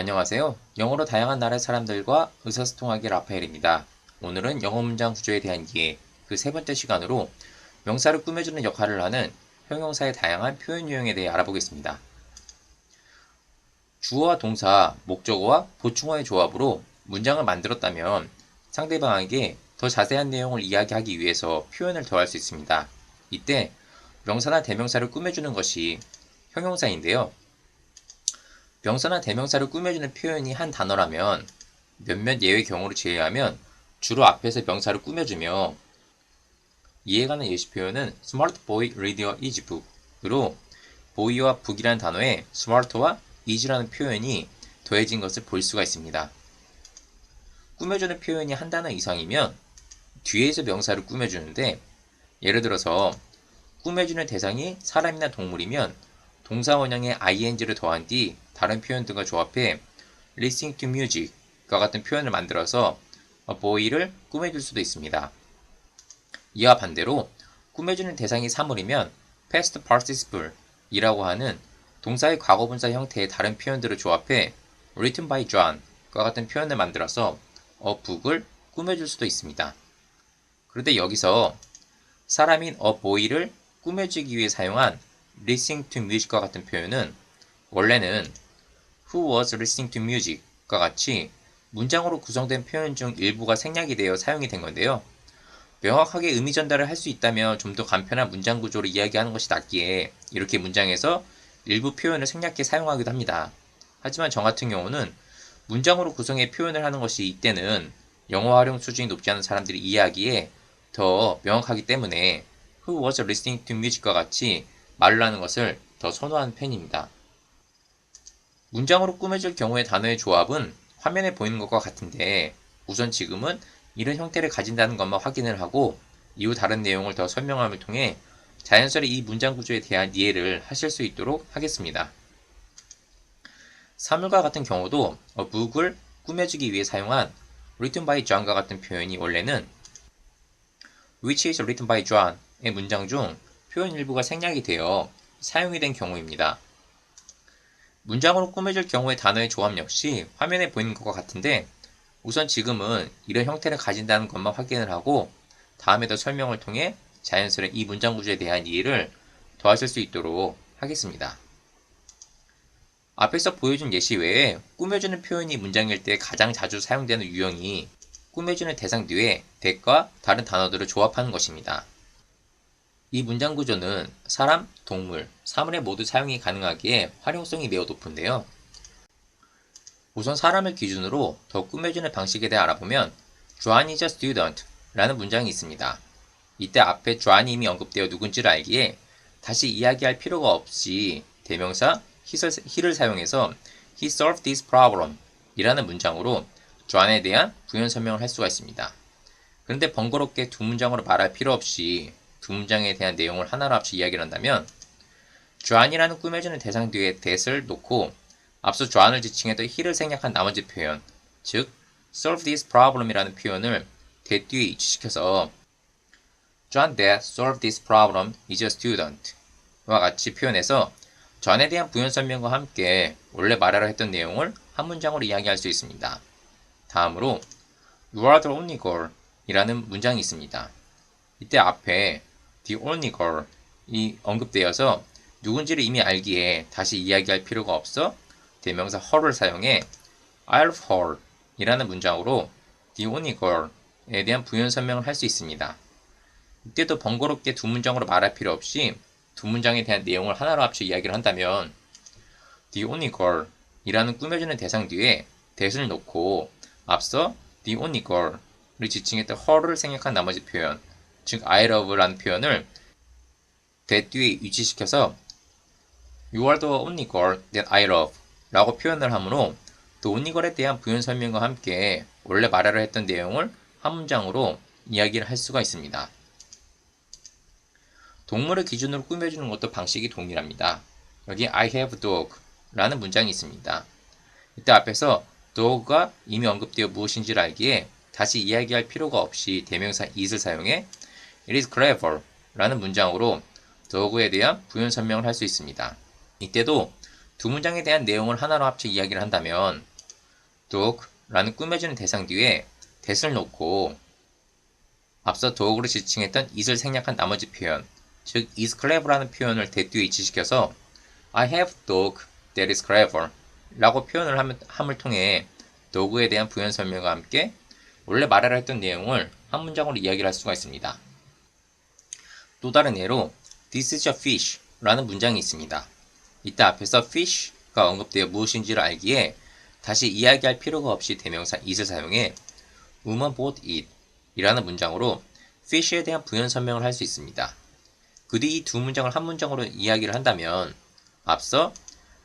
안녕하세요. 영어로 다양한 나라의 사람들과 의사소통하기 라파엘입니다. 오늘은 영어 문장 구조에 대한 이해, 그 세 번째 시간으로 명사를 꾸며주는 역할을 하는 형용사의 다양한 표현 유형에 대해 알아보겠습니다. 주어와 동사, 목적어와 보충어의 조합으로 문장을 만들었다면 상대방에게 더 자세한 내용을 이야기하기 위해서 표현을 더할 수 있습니다. 이때 명사나 대명사를 꾸며주는 것이 형용사인데요. 명사나 대명사를 꾸며주는 표현이 한 단어라면 몇몇 예외 경우를 제외하면 주로 앞에서 명사를 꾸며주며 이해가는 예시 표현은 Smart boy read your easy book으로 boy와 book이라는 단어에 smart와 easy라는 표현이 더해진 것을 볼 수가 있습니다. 꾸며주는 표현이 한 단어 이상이면 뒤에서 명사를 꾸며주는데 예를 들어서 꾸며주는 대상이 사람이나 동물이면 동사 원형에 ing를 더한 뒤 다른 표현들과 조합해 listening to music과 같은 표현을 만들어서 boy를 꾸며줄 수도 있습니다. 이와 반대로 꾸며주는 대상이 사물이면 past participle 이라고 하는 동사의 과거분사 형태의 다른 표현들을 조합해 written by John과 같은 표현을 만들어서 a book을 꾸며줄 수도 있습니다. 그런데 여기서 사람인 a boy를 꾸며주기 위해 사용한 listening to music과 같은 표현은 원래는 who was listening to music과 같이 문장으로 구성된 표현 중 일부가 생략이 되어 사용이 된 건데요. 명확하게 의미 전달을 할 수 있다면 좀 더 간편한 문장 구조를 이야기하는 것이 낫기에 이렇게 문장에서 일부 표현을 생략해 사용하기도 합니다. 하지만 저 같은 경우는 문장으로 구성해 표현을 하는 것이 이때는 영어 활용 수준이 높지 않은 사람들이 이해하기에 더 명확하기 때문에 who was listening to music과 같이 말을 하는 것을 더 선호하는 편입니다. 문장으로 꾸며질 경우의 단어의 조합은 화면에 보이는 것과 같은데 우선 지금은 이런 형태를 가진다는 것만 확인을 하고 이후 다른 내용을 더 설명함을 통해 자연스레 이 문장 구조에 대한 이해를 하실 수 있도록 하겠습니다. 사물과 같은 경우도 book을 꾸며주기 위해 사용한 written by John과 같은 표현이 원래는 which is written by John의 문장 중 표현 일부가 생략이 되어 사용이 된 경우입니다. 문장으로 꾸며질 경우의 단어의 조합 역시 화면에 보이는 것과 같은데 우선 지금은 이런 형태를 가진다는 것만 확인을 하고 다음에 더 설명을 통해 자연스레 이 문장 구조에 대한 이해를 더하실 수 있도록 하겠습니다. 앞에서 보여준 예시 외에 꾸며주는 표현이 문장일 때 가장 자주 사용되는 유형이 꾸며주는 대상 뒤에 that과 다른 단어들을 조합하는 것입니다. 이 문장 구조는 사람, 동물, 사물에 모두 사용이 가능하기에 활용성이 매우 높은데요. 우선 사람을 기준으로 더 꾸며주는 방식에 대해 알아보면 John is a student 라는 문장이 있습니다. 이때 앞에 John이 이미 언급되어 누군지를 알기에 다시 이야기할 필요가 없이 대명사 he를 사용해서 He solved this problem 이라는 문장으로 John에 대한 부연 설명을 할 수가 있습니다. 그런데 번거롭게 두 문장으로 말할 필요 없이 두 문장에 대한 내용을 하나로 합쳐 이야기를 한다면 John이라는 꾸며주는 대상 뒤에 that을 놓고 앞서 John을 지칭했던 he를 생략한 나머지 표현, 즉 solve this problem이라는 표현을 that 뒤에 이치시켜서 John that solved this problem is a student 와 같이 표현해서 John에 대한 부연 설명과 함께 원래 말하려 했던 내용을 한 문장으로 이야기할 수 있습니다. 다음으로 You are the only girl 이라는 문장이 있습니다. 이때 앞에 the only girl이 언급되어서 누군지를 이미 알기에 다시 이야기할 필요가 없어 대명사 her를 사용해 I love her 이라는 문장으로 the only girl에 대한 부연 설명을 할 수 있습니다. 이때도 번거롭게 두 문장으로 말할 필요 없이 두 문장에 대한 내용을 하나로 합쳐 이야기를 한다면 the only girl 이라는 꾸며주는 대상 뒤에 that을 놓고 앞서 the only girl을 지칭했던 her를 생략한 나머지 표현, 즉 I love라는 표현을 that 뒤에 위치시켜서 You are the only girl that I love 라고 표현을 하므로 the only girl에 대한 부연 설명과 함께 원래 말하려 했던 내용을 한 문장으로 이야기를 할 수가 있습니다. 동물을 기준으로 꾸며주는 것도 방식이 동일합니다. 여기 I have a dog 라는 문장이 있습니다. 이때 앞에서 dog가 이미 언급되어 무엇인지를 알기에 다시 이야기할 필요가 없이 대명사 is를 사용해 It is clever 라는 문장으로 dog에 대한 부연 설명을 할 수 있습니다. 이때도 두 문장에 대한 내용을 하나로 합쳐 이야기를 한다면 dog라는 꾸며주는 대상 뒤에 that을 놓고 앞서 dog으로 지칭했던 it을 생략한 나머지 표현, 즉 is clever라는 표현을 that 뒤에 이치시켜서 I have a dog that is clever 라고 표현을 함을 통해 dog에 대한 부연 설명과 함께 원래 말하려 했던 내용을 한 문장으로 이야기를 할 수가 있습니다. 또 다른 예로 This is a fish 라는 문장이 있습니다. 이때 앞에서 fish가 언급되어 무엇인지를 알기에 다시 이야기할 필요가 없이 대명사 it을 사용해 Woman bought it 이라는 문장으로 fish에 대한 부연 설명을 할 수 있습니다. 그 뒤 이 두 문장을 한 문장으로 이야기를 한다면 앞서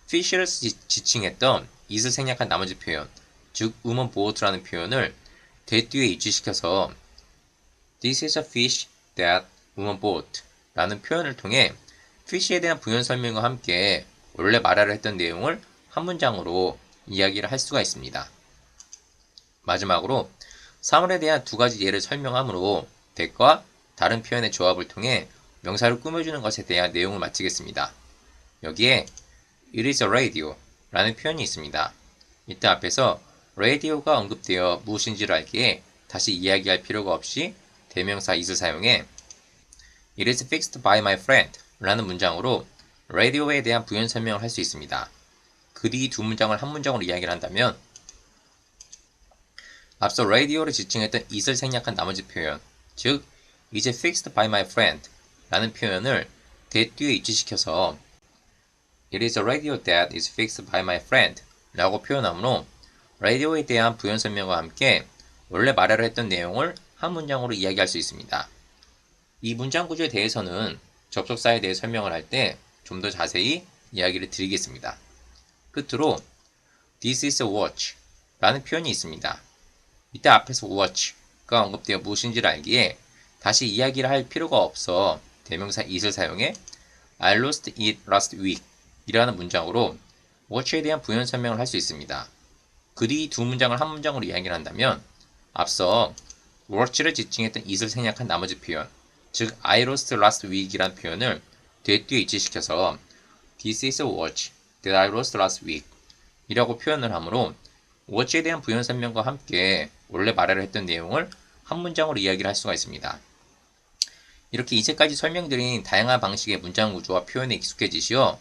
fish를 지칭했던 it을 생략한 나머지 표현, 즉 woman bought라는 표현을 that 뒤에 이치시켜서 This is a fish that woman bought 라는 표현을 통해 fish에 대한 부연 설명과 함께 원래 말하려 했던 내용을 한 문장으로 이야기를 할 수가 있습니다. 마지막으로 사물에 대한 두 가지 예를 설명하므로 that과 다른 표현의 조합을 통해 명사를 꾸며주는 것에 대한 내용을 마치겠습니다. 여기에 It is a radio 라는 표현이 있습니다. 이때 앞에서 radio가 언급되어 무엇인지를 알기에 다시 이야기할 필요가 없이 대명사 it을 사용해 It is fixed by my friend 라는 문장으로 radio에 대한 부연 설명을 할 수 있습니다. 그 뒤 두 문장을 한 문장으로 이야기를 한다면 앞서 radio를 지칭했던 it을 생략한 나머지 표현, 즉 is fixed by my friend 라는 표현을 that 뒤에 이치시켜서 It is a radio that is fixed by my friend 라고 표현하므로 radio에 대한 부연 설명과 함께 원래 말하려 했던 내용을 한 문장으로 이야기할 수 있습니다. 이 문장 구조에 대해서는 접속사에 대해 설명을 할 때 좀 더 자세히 이야기를 드리겠습니다. 끝으로 This is a watch 라는 표현이 있습니다. 이때 앞에서 watch가 언급되어 무엇인지를 알기에 다시 이야기를 할 필요가 없어 대명사 it을 사용해 I lost it last week 이라는 문장으로 watch에 대한 부연 설명을 할 수 있습니다. 그 뒤 두 문장을 한 문장으로 이야기를 한다면 앞서 watch를 지칭했던 it을 생략한 나머지 표현, 즉 I lost last week 이라는 표현을 that 뒤에 이치시켜서 This is a watch that I lost last week 이라고 표현을 하므로 watch에 대한 부연 설명과 함께 원래 말하려 했던 내용을 한 문장으로 이야기를 할 수가 있습니다. 이렇게 이제까지 설명드린 다양한 방식의 문장 구조와 표현에 익숙해지시어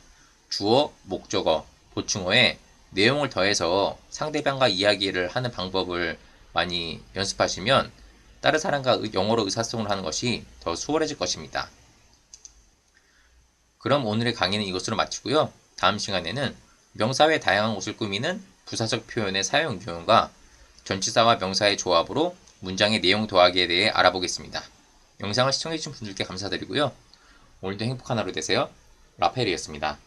주어, 목적어, 보충어에 내용을 더해서 상대방과 이야기를 하는 방법을 많이 연습하시면 다른 사람과 영어로 의사소통을 하는 것이 더 수월해질 것입니다. 그럼 오늘의 강의는 이것으로 마치고요. 다음 시간에는 명사 외 다양한 곳을 꾸미는 부사적 표현의 사용 유형과 전치사와 명사의 조합으로 문장의 내용 더하기에 대해 알아보겠습니다. 영상을 시청해주신 분들께 감사드리고요. 오늘도 행복한 하루 되세요. 라펠이었습니다.